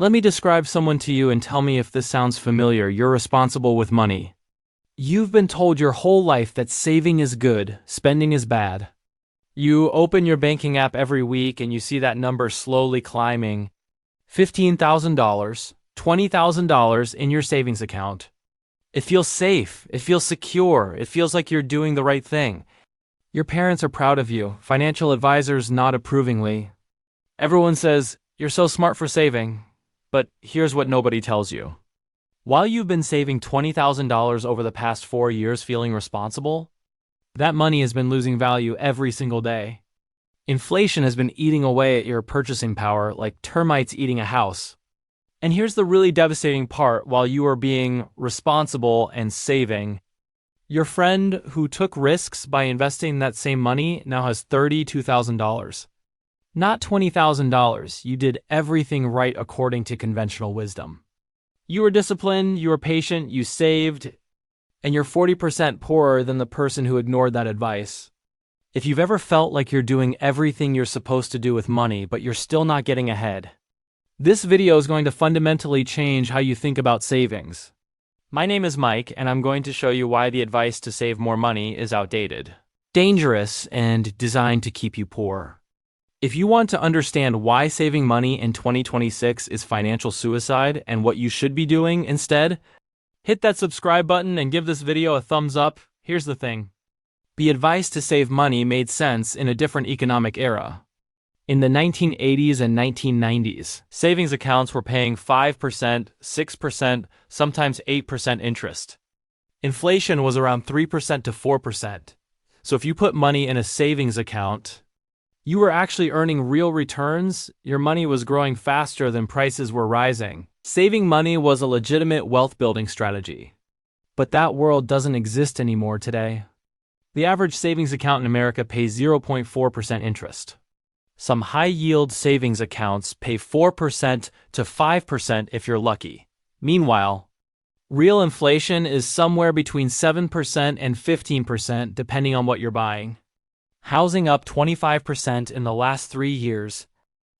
Let me describe someone to you and tell me if this sounds familiar. You're responsible with money. You've been told your whole life that saving is good, spending is bad. You open your banking app every week and you see that number slowly climbing. $15,000, $20,000 in your savings account. It feels safe, it feels secure, it feels like you're doing the right thing. Your parents are proud of you, financial advisors nod approvingly. Everyone says, "You're so smart for saving." But here's what nobody tells you. While you've been saving $20,000 over the past 4 years feeling responsible, that money has been losing value every single day. Inflation has been eating away at your purchasing power like termites eating a house. And here's the really devastating part: while you are being responsible and saving, your friend who took risks by investing that same money now has $32,000. Not $20,000. You did everything right according to conventional wisdom. You were disciplined, you were patient, you saved, and you're 40% poorer than the person who ignored that advice. If you've ever felt like you're doing everything you're supposed to do with money, but you're still not getting ahead, this video is going to fundamentally change how you think about savings. My name is Mike, and I'm going to show you why the advice to save more money is outdated, dangerous, and designed to keep you poor. If you want to understand why saving money in 2026 is financial suicide and what you should be doing instead, hit that subscribe button and give this video a thumbs up. Here's the thing. The advice to save money made sense in a different economic era. In the 1980s and 1990s, savings accounts were paying 5%, 6%, sometimes 8% interest. Inflation was around 3% to 4%. So if you put money in a savings account, you were actually earning real returns. Your money was growing faster than prices were rising. Saving money was a legitimate wealth-building strategy. But that world doesn't exist anymore today. The average savings account in America pays 0.4% interest. Some high-yield savings accounts pay 4% to 5% if you're lucky. Meanwhile, real inflation is somewhere between 7% and 15% depending on what you're buying. Housing up 25% in the last 3 years.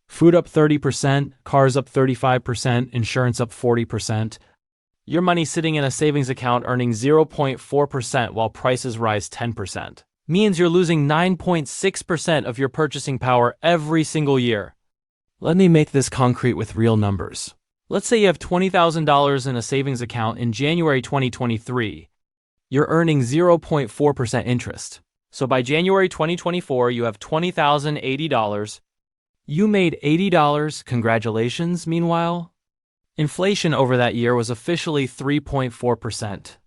Food up 30%, cars up 35%, insurance up 40%. Your money sitting in a savings account earning 0.4% while prices rise 10% means you're losing 9.6% of your purchasing power every single year. Let me make this concrete with real numbers. Let's say you have $20,000 in a savings account in January 2023. You're earning 0.4% interest. So by January 2024, you have $20,080. You made $80. Congratulations. Meanwhile, inflation over that year was officially 3.4%.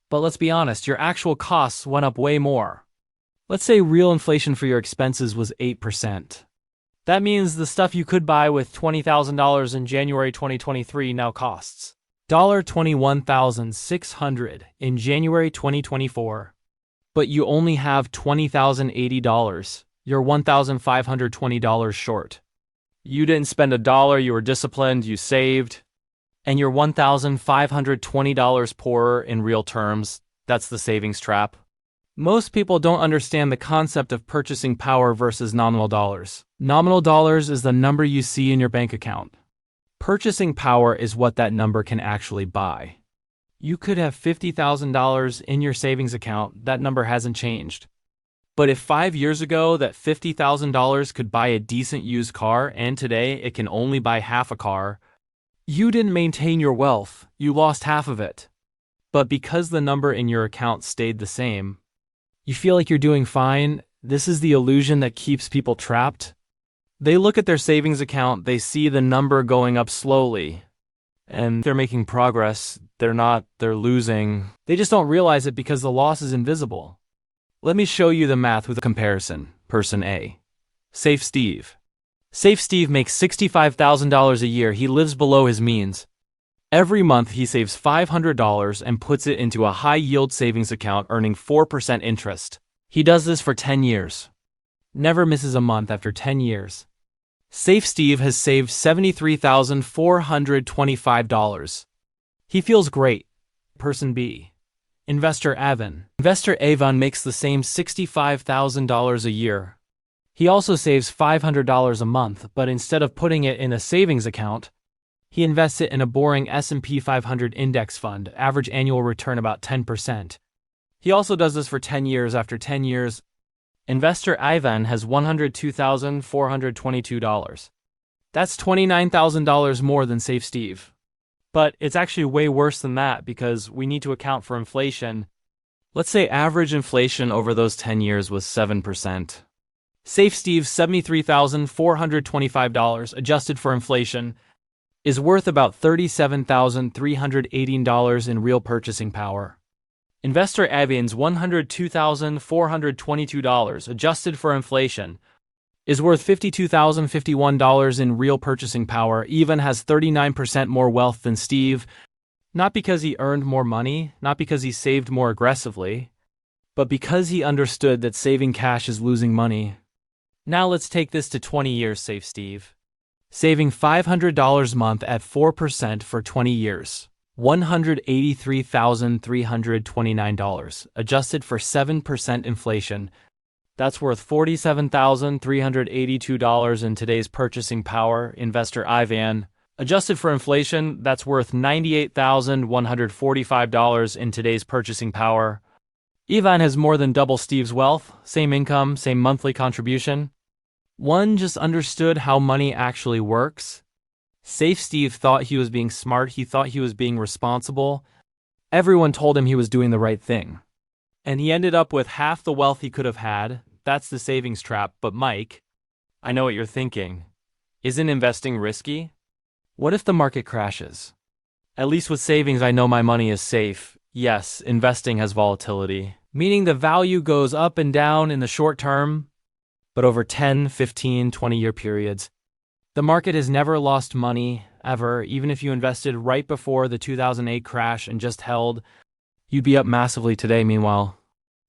But let's be honest, your actual costs went up way more. Let's say real inflation for your expenses was 8%. That means the stuff you could buy with $20,000 in January 2023 now costs $21,600 in January 2024. But you only have $20,080. You're $1,520 short. You didn't spend a dollar, you were disciplined, you saved, and you're $1,520 poorer in real terms. That's the savings trap. Most people don't understand the concept of purchasing power versus nominal dollars. Nominal dollars is the number you see in your bank account. Purchasing power is what that number can actually buy. You could have $50,000 in your savings account. That number hasn't changed. But if 5 years ago that $50,000 could buy a decent used car and today it can only buy half a car, you didn't maintain your wealth, you lost half of it. But because the number in your account stayed the same, you feel like you're doing fine. This is the illusion that keeps people trapped. They look at their savings account, they see the number going up slowly, and they're making progress. They're not, they're losing. They just don't realize it because the loss is invisible. Let me show you the math with a comparison. Person A. Safe Steve. Safe Steve makes $65,000 a year. He lives below his means. Every month he saves $500 and puts it into a high-yield savings account earning 4% interest. He does this for 10 years. Never misses a month after 10 years. Safe Steve has saved $73,425. He feels great. Person B. Investor Avon. Investor Avon makes the same $65,000 a year. He also saves $500 a month, but instead of putting it in a savings account, He invests it in a boring S&P 500 index fund, average annual return about 10%. He also does this for 10 years. After 10 years, investor Ivan has $102,422. That's $29,000 more than Safe Steve. But it's actually way worse than that because we need to account for inflation. Let's say average inflation over those 10 years was 7%. Safe Steve's $73,425, adjusted for inflation, is worth about $37,318 in real purchasing power. Investor Ivan's $102,422, adjusted for inflation, is worth $52,051 in real purchasing power. Ivan has 39% more wealth than Steve, not because he earned more money, not because he saved more aggressively, but because he understood that saving cash is losing money. Now let's take this to 20 years, Safe Steve. Saving $500 a month at 4% for 20 years. $183,329, adjusted for 7% inflation. That's worth $47,382 in today's purchasing power. Investor Ivan, adjusted for inflation, that's worth $98,145 in today's purchasing power. Ivan has more than double Steve's wealth, same income, same monthly contribution. One just understood how money actually works. Safe Steve thought he was being smart, he thought he was being responsible. Everyone told him he was doing the right thing. And he ended up with half the wealth he could have had. That's the savings trap. But Mike, I know what you're thinking. Isn't investing risky? What if the market crashes? At least with savings, I know my money is safe. Yes, investing has volatility, meaning the value goes up and down in the short term, but over 10, 15, 20-year periods. The market has never lost money, ever. Even if you invested right before the 2008 crash and just held, you'd be up massively today. Meanwhile,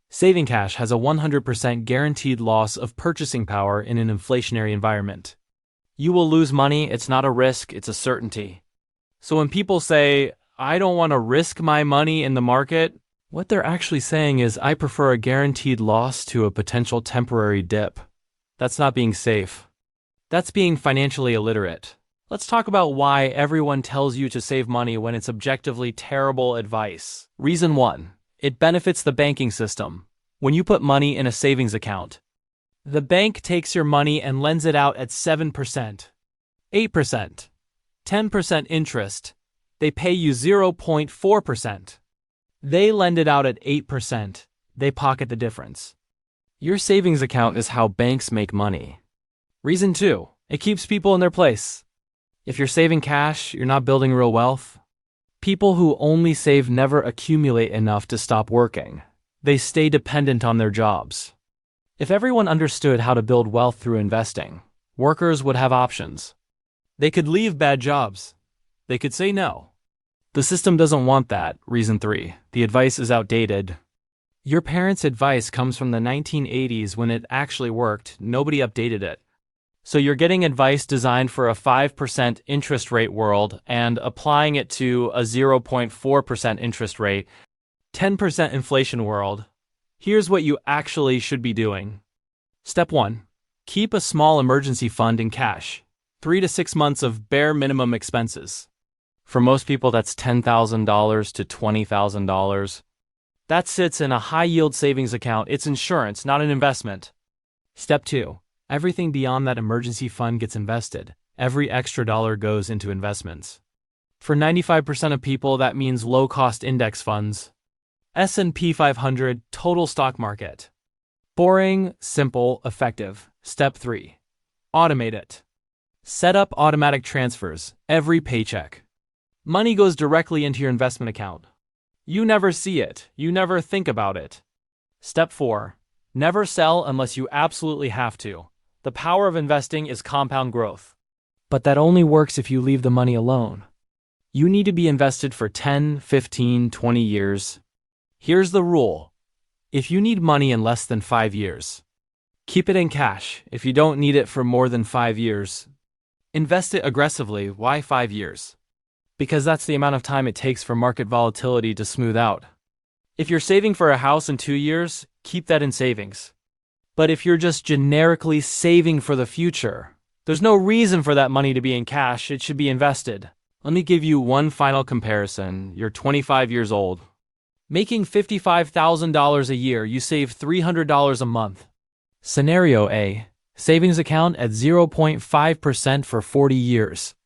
saving cash has a 100% guaranteed loss of purchasing power in an inflationary environment. You will lose money. It's not a risk, it's a certainty. So when people say, I don't want to risk my money in the market, what they're actually saying is, I prefer a guaranteed loss to a potential temporary dip. That's not being safe. That's being financially illiterate. Let's talk about why everyone tells you to save money when it's objectively terrible advice. Reason 1. It benefits the banking system. When you put money in a savings account, the bank takes your money and lends it out at 7%, 8%, 10% interest. They pay you 0.4%. They lend it out at 8%. They pocket the difference. Your savings account is how banks make money. Reason 2. It keeps people in their place. If you're saving cash, you're not building real wealth. People who only save never accumulate enough to stop working. They stay dependent on their jobs. If everyone understood how to build wealth through investing, workers would have options. They could leave bad jobs. They could say no. The system doesn't want that. Reason 3. The advice is outdated. Your parents' advice comes from the 1980s when it actually worked. Nobody updated it. So you're getting advice designed for a 5% interest rate world and applying it to a 0.4% interest rate, 10% inflation world. Here's what you actually should be doing. Step 1. Keep a small emergency fund in cash. 3 to 6 months of bare minimum expenses. For most people, that's $10,000 to $20,000. That sits in a high-yield savings account. It's insurance, not an investment. Step 2. Everything beyond that emergency fund gets invested. Every extra dollar goes into investments. For 95% of people, that means low-cost index funds. S&P 500, total stock market. Boring, simple, effective. Step 3. Automate it. Set up automatic transfers every paycheck. Money goes directly into your investment account. You never see it. You never think about it. Step 4. Never sell unless you absolutely have to. The power of investing is compound growth. But that only works if you leave the money alone. You need to be invested for 10, 15, 20 years. Here's the rule. If you need money in less than 5 years, keep it in cash. If you don't need it for more than 5 years, invest it aggressively. Why 5 years? Because that's the amount of time it takes for market volatility to smooth out. If you're saving for a house in 2 years, keep that in savings. But if you're just generically saving for the future, there's no reason for that money to be in cash. It should be invested. Let me give you one final comparison. You're 25 years old. Making $55,000 a year, you save $300 a month. Scenario A. Savings account at 0.5% for 40 years.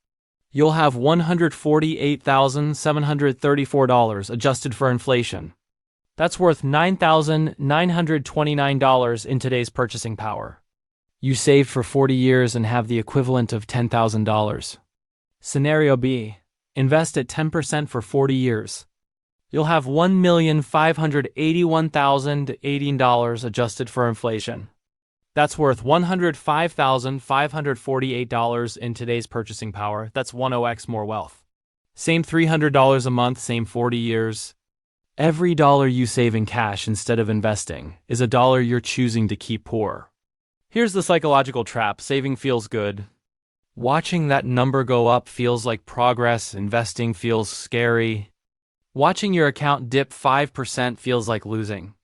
You'll have $148,734 adjusted for inflation. That's worth $9,929 in today's purchasing power. You saved for 40 years and have the equivalent of $10,000. Scenario B. Invest at 10% for 40 years. You'll have $1,581,018 adjusted for inflation. That's worth $105,548 in today's purchasing power. That's 10x more wealth. Same $300 a month, same 40 years. Every dollar you save in cash instead of investing is a dollar you're choosing to keep poor. Here's the psychological trap. Saving feels good. Watching that number go up feels like progress. Investing feels scary. Watching your account dip 5% feels like losing.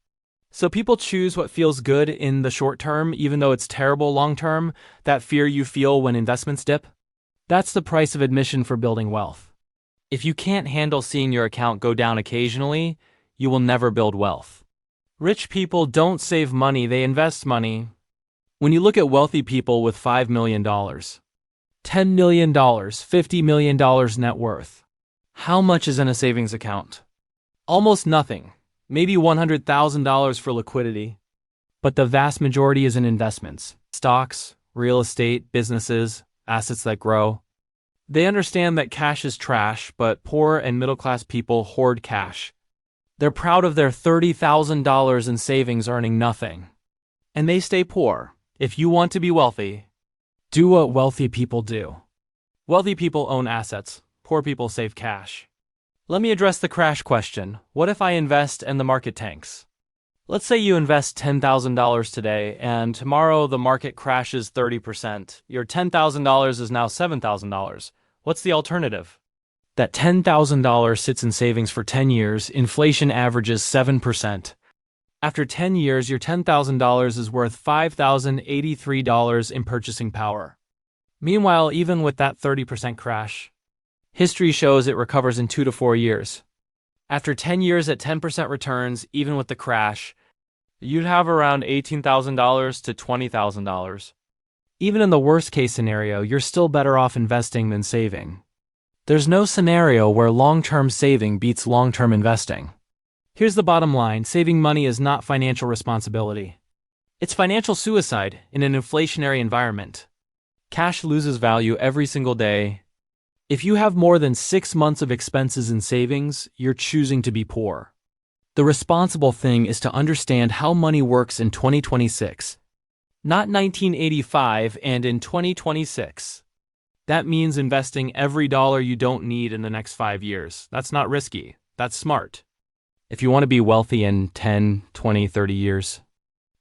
So people choose what feels good in the short term, even though it's terrible long term. That fear you feel when investments dip? That's the price of admission for building wealth. If you can't handle seeing your account go down occasionally, you will never build wealth. Rich people don't save money, they invest money. When you look at wealthy people with $5 million, $10 million, $50 million net worth, how much is in a savings account? Almost nothing. Maybe $100,000 for liquidity. But the vast majority is in investments, stocks, real estate, businesses, assets that grow. They understand that cash is trash, but poor and middle-class people hoard cash. They're proud of their $30,000 in savings earning nothing. And they stay poor. If you want to be wealthy, do what wealthy people do. Wealthy people own assets. Poor people save cash. Let me address the crash question. What if I invest and the market tanks? Let's say you invest $10,000 today and tomorrow the market crashes 30%. Your $10,000 is now $7,000. What's the alternative? That $10,000 sits in savings for 10 years, inflation averages 7%. After 10 years, your $10,000 is worth $5,083 in purchasing power. Meanwhile, even with that 30% crash, history shows it recovers in 2 to 4 years. After 10 years at 10% returns, even with the crash, you'd have around $18,000 to $20,000. Even in the worst case scenario, you're still better off investing than saving. There's no scenario where long-term saving beats long-term investing. Here's the bottom line. Saving money is not financial responsibility. It's financial suicide in an inflationary environment. Cash loses value every single day. If you have more than 6 months of expenses in savings, you're choosing to be poor. The responsible thing is to understand how money works in 2026, not 1985 and in 2026. That means investing every dollar you don't need in the next 5 years. That's not risky. That's smart. If you want to be wealthy in 10, 20, 30 years,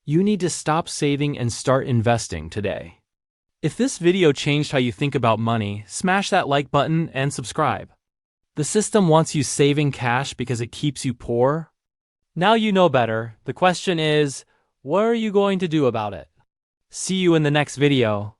you need to stop saving and start investing today. If this video changed how you think about money, smash that like button and subscribe. The system wants you saving cash because it keeps you poor. Now you know better. The question is, what are you going to do about it? See you in the next video.